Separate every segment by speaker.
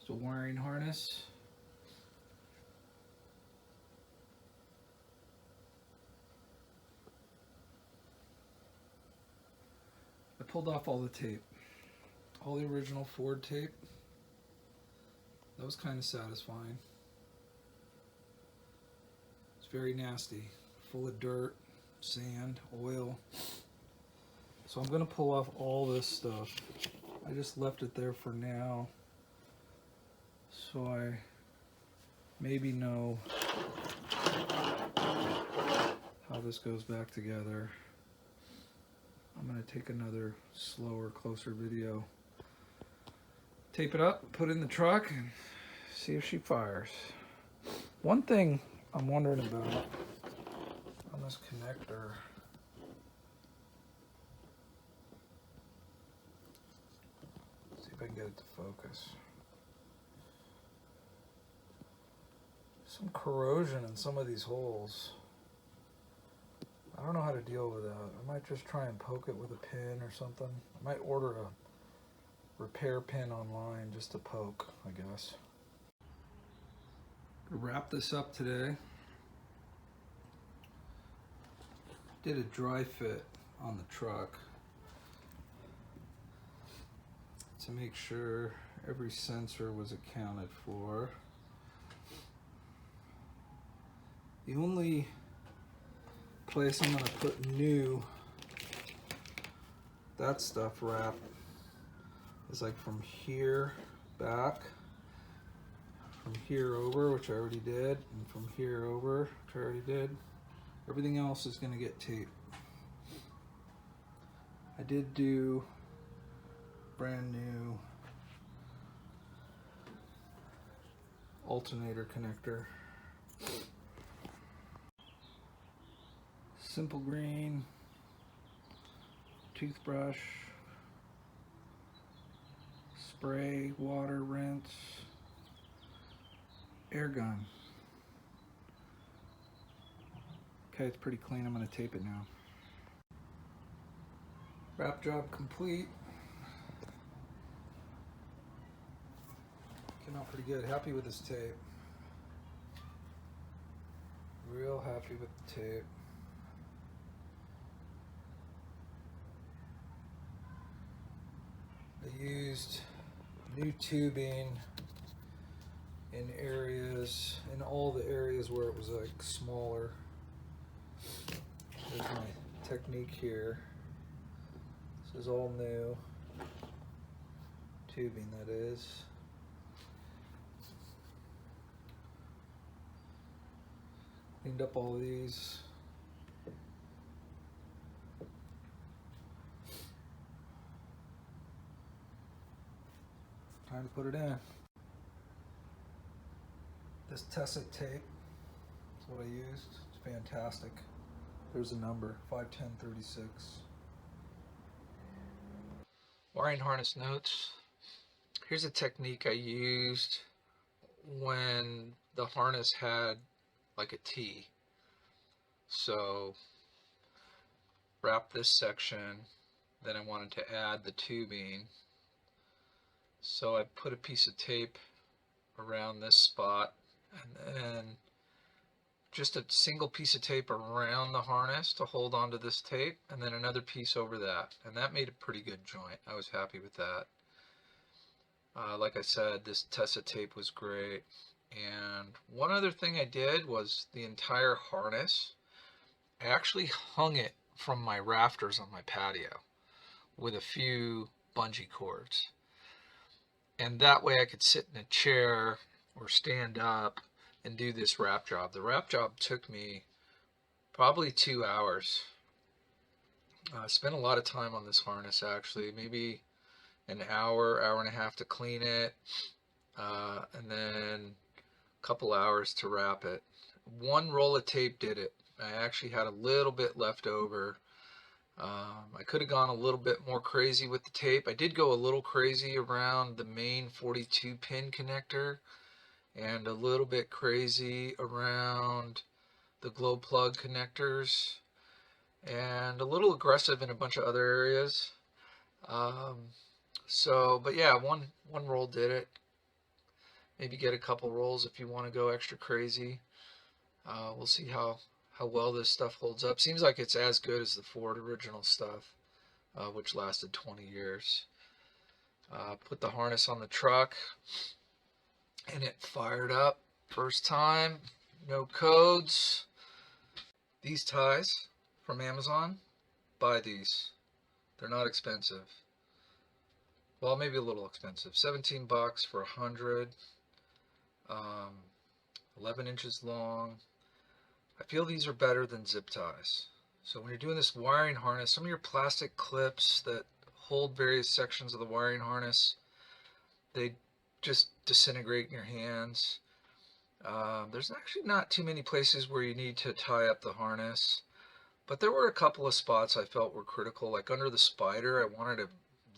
Speaker 1: It's a wiring harness. I pulled off all the tape, all the original Ford tape. That was kind of satisfying. It's very nasty, full of dirt, sand, oil. So I'm going to pull off all this stuff. I just left it there for now, so I maybe know how this goes back together. I'm going to take another slower, closer video. Tape it up, put it in the truck, and see if she fires. One thing I'm wondering about on this connector, see if I can get it to focus. Some corrosion in some of these holes. I don't know how to deal with that. I might just try and poke it with a pin or something. I might order a repair pin online just to poke, I guess. Wrap this up today. Did a dry fit on the truck to make sure every sensor was accounted for. The only place I'm going to put new that stuff wrap is like from here back, from here over, which I already did, and from here over, which I already did. Everything else is going to get taped. I did do brand new alternator connector. Simple green, toothbrush, spray, water, rinse, air gun. Okay, it's pretty clean. I'm going to tape it now. Wrap job complete. Came out pretty good. Happy with this tape. Real happy with the tape. I used new tubing in areas, in all the areas where it was like smaller. There's my technique here. This is all new tubing, that is. Cleaned up all these. Time to put it in. This Tesa Tape is what I used. It's fantastic. There's a number, 51036. Wiring harness notes. Here's a technique I used when the harness had like a T. So wrap this section, then I wanted to add the tubing. So I put a piece of tape around this spot, and then just a single piece of tape around the harness to hold onto this tape, and then another piece over that, and that made a pretty good joint. I was happy with that. Like I said, this Tesa tape was great. And one other thing I did was the entire harness, I actually hung it from my rafters on my patio with a few bungee cords. And that way I could sit in a chair or stand up and do this wrap job. The wrap job took me probably 2 hours. I spent a lot of time on this harness actually, maybe an hour, hour and a half to clean it, and then a couple hours to wrap it. One roll of tape did it. I actually had a little bit left over. I could have gone a little bit more crazy with the tape. I did go a little crazy around the main 42 pin connector and a little bit crazy around the glow plug connectors and a little aggressive in a bunch of other areas. But yeah, one roll did it. Maybe get a couple rolls if you want to go extra crazy. We'll see how well this stuff holds up. Seems like it's as good as the Ford original stuff, which lasted 20 years. Put the harness on the truck, and it fired up first time. No codes. These ties from Amazon, buy these. They're not expensive. Well, maybe a little expensive. 17 bucks for 100. 11 inches long. I feel these are better than zip ties. So when you're doing this wiring harness, some of your plastic clips that hold various sections of the wiring harness, they just disintegrate in your hands. There's actually not too many places where you need to tie up the harness, but there were a couple of spots I felt were critical, like under the spider. I wanted to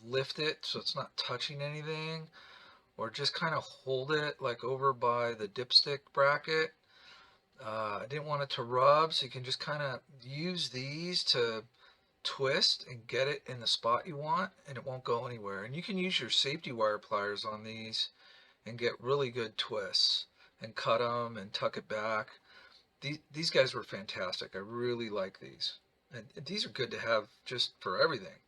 Speaker 1: lift it so it's not touching anything, or just kind of hold it like over by the dipstick bracket. I didn't want it to rub, so you can just kind of use these to twist and get it in the spot you want, and it won't go anywhere. And you can use your safety wire pliers on these and get really good twists and cut them and tuck it back. These guys were fantastic. I really like these. And these are good to have just for everything.